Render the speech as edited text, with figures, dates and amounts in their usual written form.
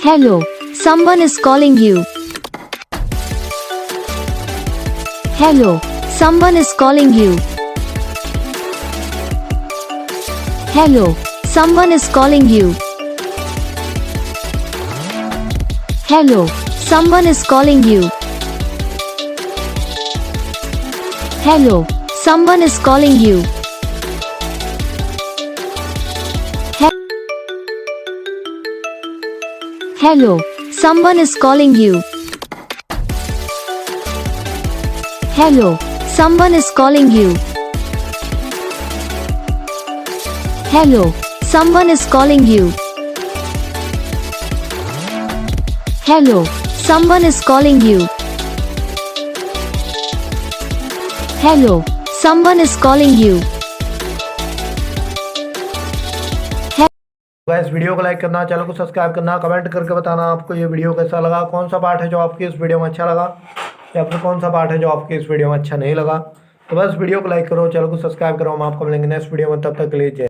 Hello, someone is calling you. Hello, someone is calling you. Hello, someone is calling you. Hello, someone is calling you. Hello, someone is calling you. Hello, someone is calling you. Hello, someone is calling you. Hello, someone is calling you. Hello, someone is calling you. Hello, someone is calling you. Guys video को like करना, channel को subscribe करना, comment करके बताना आपको ये video कैसा लगा, कौन सा पार्ट है जो आपकी इस वीडियो में अच्छा लगा या फिर कौन सा पार्ट है जो आपकी इस वीडियो में अच्छा नहीं लगा। तो बस वीडियो को लाइक करो, चैनल को सब्सक्राइब करो। हम आपको मिलेंगे नेक्स्ट वीडियो में, तब तक के लिए जय।